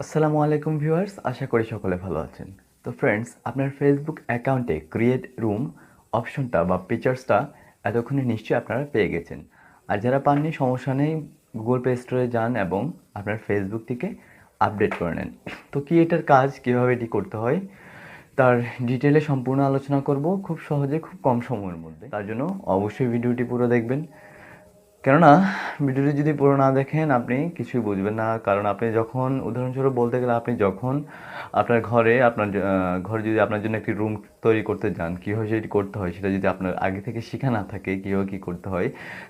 আসসালামু আলাইকুম ভিউয়ার্স, আশা করি সকলে ভালো আছেন। তো ফ্রেন্ডস, আপনার ফেসবুক অ্যাকাউন্টে ক্রিয়েট রুম অপশনটা বা ফিচার্সটা এতক্ষণে নিশ্চয়ই আপনারা পেয়ে গেছেন। আর যারা পাননি সমস্যা নেই, গুগল প্লে স্টোরে যান এবং আপনার ফেসবুকটিকে আপডেট করে নেন। তো কি এটার কাজ, কীভাবে এটি করতে হয়, তার ডিটেলে সম্পূর্ণ আলোচনা করব খুব সহজে, খুব কম সময়ের মধ্যে। তার জন্য অবশ্যই ভিডিওটি পুরো দেখবেন, কেননা ভিডিওটি যদি পুরো না দেখেন আপনি কিছুই বুঝবেন না। কারণ আপনি যখন, উদাহরণস্বরূপ বলতে গেলে, আপনি যখন আপনার ঘরে ঘরে যদি আপনার জন্য একটি রুম তৈরি করতে যান, কীভাবে সেটি করতে হয় সেটা যদি আপনার আগে থেকে শেখা না থাকে কীভাবে কী করতে হয়,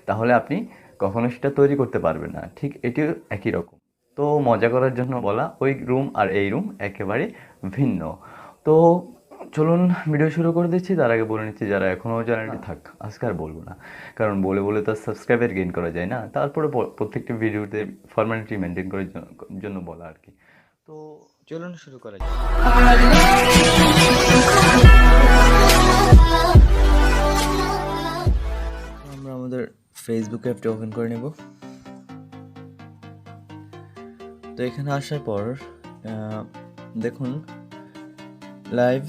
তাহলে আপনি কখনো সেটা তৈরি করতে পারবেন না। ঠিক এটিও একই রকম। তো মজা করার জন্য বলা, ওই রুম আর এই রুম একেবারে ভিন্ন। তো চলুন ভিডিও শুরু করে দিচ্ছি। তার আগে বলে নিচ্ছি, যারা এখনও চ্যানেলটি থাক, আজকে আর বলবো না, কারণ বলে বলে তো সাবস্ক্রাইবার গেইন করা যায় না। তারপরে প্রত্যেকটি ভিডিওতে ফর্মালিটি মেনটেন করার জন্য বলা আর কি। তো চলুন শুরু করা যাক। আমরা আমাদের ফেসবুক অ্যাপটি ওপেন করে নেব। তো এখানে আসার পর দেখুন লাইভ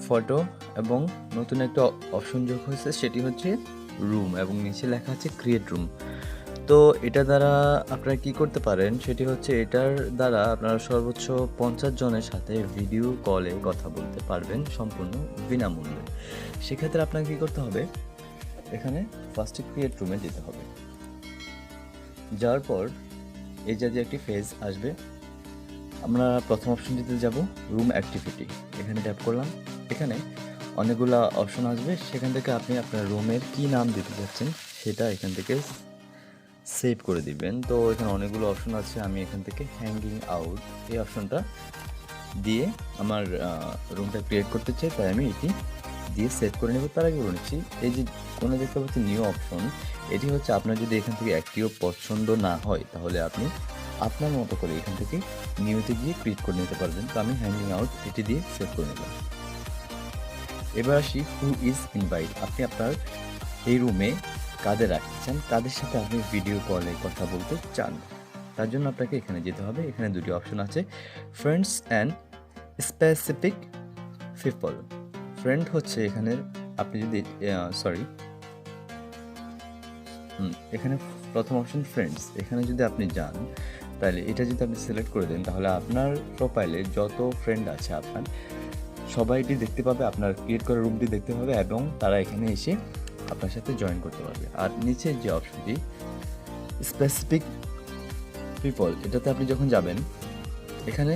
ফটো এবং নতুন একটা অপশন যোগ হয়েছে, সেটি হচ্ছে রুম, এবং নিচে লেখা আছে ক্রিয়েট রুম। তো এটা দ্বারা আপনারা কি করতে পারেন, সেটি হচ্ছে এটার দ্বারা আপনারা সর্বোচ্চ 50 জনের সাথে ভিডিও কলে কথা বলতে পারবেন সম্পূর্ণ বিনামূল্যে। সেক্ষেত্রে আপনাকে কী করতে হবে, এখানে ফার্স্টে ক্রিয়েট রুমে যেতে হবে। যাওয়ার পর এই যে একটি পেজ আসবে, আমরা প্রথম অপশনটিতে যাব, রুম অ্যাক্টিভিটি। এখানে ট্যাপ করলাম। এখানে অনেকগুলো অপশন আসবে, সেখান থেকে আপনি আপনার রুমের কি নাম দিতে চাচ্ছেন সেটা এখান থেকে সেভ করে দিবেন। তো এখানে অনেকগুলো অপশন আছে, আমি এখান থেকে হ্যাঙ্গিং আউট এই অপশনটা দিয়ে আমার রুমটা ক্রিয়েট করতে চাই, তাই আমি এটি দিয়ে সেভ করে নেব। তার আগে বলে নিচ্ছি, এই যে কোনো দেখতে পাচ্ছি নিউ অপশন, এটি হচ্ছে আপনার যদি এখান থেকে একটিও পছন্দ না হয় তাহলে আপনি আপনার মতো করে এখান থেকে নিউতে গিয়ে ক্রিয়েট করে নিতে পারবেন। তো আমি হ্যাঙ্গিং আউট এটি দিয়ে সেভ করে নিলাম। এবার আসি হু ইজ ইনভাইট। আপনি আপনার এই রুমে কাদের রাখতে চান, কাদের সাথে আপনি ভিডিও কলে কথা বলতে চান, তার জন্য আপনাকে এখানে যেতে হবে। এখানে দুটি অপশন আছে, friends and specific people. Friend হচ্ছে এখানে আপনি যদি এখানে প্রথম অপশন ফ্রেন্ডস, এখানে যদি আপনি যান তাহলে এটা যদি আপনি সিলেক্ট করে দেন, তাহলে আপনার প্রোফাইলে যত ফ্রেন্ড আছে আপনার সবাইটি দেখতে পাবে, আপনার ক্রিয়েট করা রুমটি দেখতে পাবে, এবং তারা এখানে এসে আপনার সাথে জয়েন করতে পারবে। আর নিচে যে অপশনটি স্পেসিফিক পিপল, এটাতে আপনি যখন যাবেন, এখানে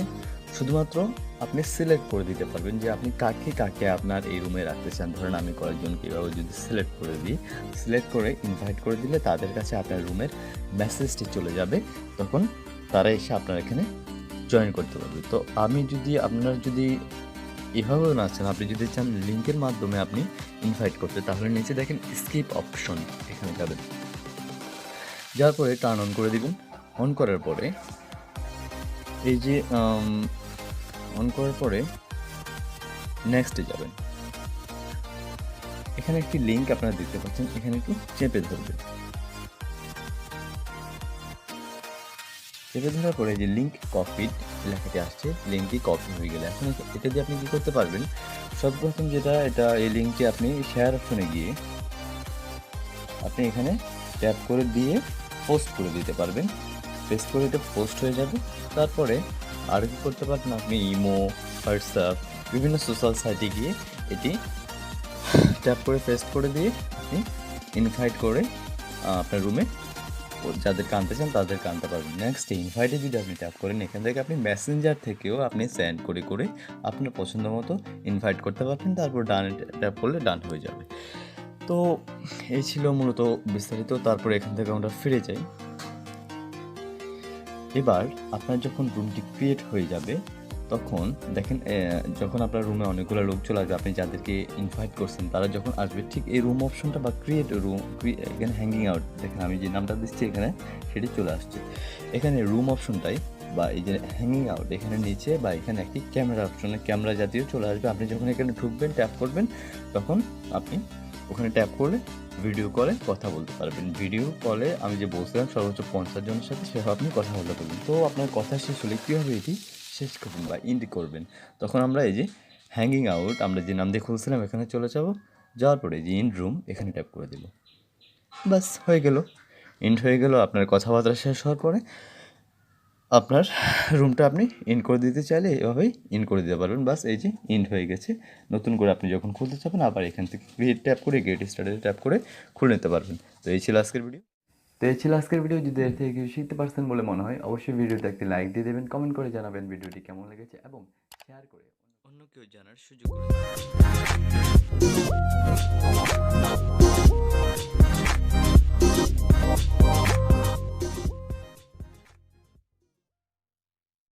শুধুমাত্র আপনি সিলেক্ট করে দিতে পারবেন যে আপনি কাকে কাকে আপনার এই রুমে রাখতে চান। ধরেন আমি কয়েকজনকে এভাবে যদি সিলেক্ট করে দিই, সিলেক্ট করে ইনভাইট করে দিলে তাদের কাছে আপনার রুমের মেসেজটি চলে যাবে, তখন তারা এসে আপনার এখানে জয়েন করতে পারবে। তো আপনার যদি এভাবেও না চান, আপনি যদি চান লিঙ্কের মাধ্যমে আপনি ইনভাইট করতে, তাহলে নিচে দেখেন স্কিপ অপশন, এখানে যাবেন। যাওয়ার পরে টার্ন অন করে দিবেন। অন করার পরে এই যে অন করার পরে নেক্সটে যাবেন। এখানে একটি লিঙ্ক আপনারা দেখতে পাচ্ছেন, এখানে একটু চেপে ধরবেন। চেপে ধরার পরে যে লিঙ্ক কপিড লেখাটি আসছে, লিঙ্কটি কপি হয়ে গেলে এখন এটা দিয়ে আপনি কি করতে পারবেন, সর্বপ্রথম এই লিঙ্কটি আপনি শেয়ার অপশনে গিয়ে আপনি এখানে ট্যাপ করে দিয়ে পোস্ট করে দিতে পারবেন। পেস্ট করে এটা পোস্ট হয়ে যাবে। তারপরে আর কি করতে পারেন, আপনি ইমো, হোয়াটসঅ্যাপ, বিভিন্ন সোশ্যাল সাইটে গিয়ে এটি ট্যাপ করে পেস্ট করে দিয়ে আপনি ইনভাইট করে আপনার রুমে যাদেরকে আনতে চান তাদেরকে আনতে পারবেন। নেক্সট ইনভাইটে যদি আপনি ট্যাপ করেন, এখান থেকে আপনি মেসেঞ্জার থেকেও আপনি সেন্ড করে করে আপনার পছন্দ মতো ইনভাইট করতে পারবেন। তারপর ডান ট্যাপ করলে ডান হয়ে যাবে। তো এই ছিল মূলত বিস্তারিত। তারপরে এখান থেকে আমরা ফিরে যাই। এবার আপনার যখন রুমটি ক্রিয়েট হয়ে যাবে, তখন দেখেন যখন আপনার রুমে অনেকগুলো লোক চলে আসবে, আপনি যাদেরকে ইনভাইট করছেন তারা যখন আসবে, ঠিক এই রুম অপশনটা বা ক্রিয়েট রুম, এখানে হ্যাঙ্গিং আউট, দেখেন আমি যে নামটা দিচ্ছি এখানে সেটি চলে আসছে। এখানে রুম অপশনটাই বা এই যে হ্যাঙ্গিং আউট, এখানে নিচে বা এখানে একটি ক্যামেরা অপশনে ক্যামেরা জাতীয় চলে আসবে। আপনি যখন এখানে ঢুকবেন, ট্যাপ করবেন, তখন আপনি ওখানে ট্যাপ করলে ভিডিও কলে কথা বলতে পারবেন। ভিডিও কলে আমি যে বলছিলাম সর্বোচ্চ 50 জনের সাথে, সেভাবে আপনি কথা বলতে পারবেন। তো আপনার কথা শেষ হলে কী হবে, এটি শেষ করবেন বা ইন্ড করবেন, তখন আমরা এই যে হ্যাঙ্গিং আউট আমরা যে নাম দিয়ে খুলছিলাম এখানে চলে যাব। যাওয়ার পরে যে ইন্ড রুম এখানে ট্যাপ করে দেব। বাস হয়ে গেল, ইন্ড হয়ে গেল। আপনার কথাবার্তা শেষ হওয়ার পরে আপনার রুমটা আপনি ইন করে দিতে চাইলে এভাবেই ইন করে দিতে পারবেন। বাস এই যে ইন্ড হয়ে গেছে। নতুন করে আপনি যখন খুলতে চাবেন আবার এখান থেকে ক্রিয়েট ট্যাপ করে গেট স্টার্টে ট্যাপ করে খুলে নিতে পারবেন। তো এই ছিল আজকের ভিডিও। যদি এর থেকে কিছু শিখতে পারছেন বলে মনে হয়, অবশ্যই ভিডিওতে একটি লাইক দিয়ে দেবেন, কমেন্ট করে জানাবেন ভিডিওটি কেমন লেগেছে এবং শেয়ার করে অন্য কেউ জানার সুযোগ করে দেবেন।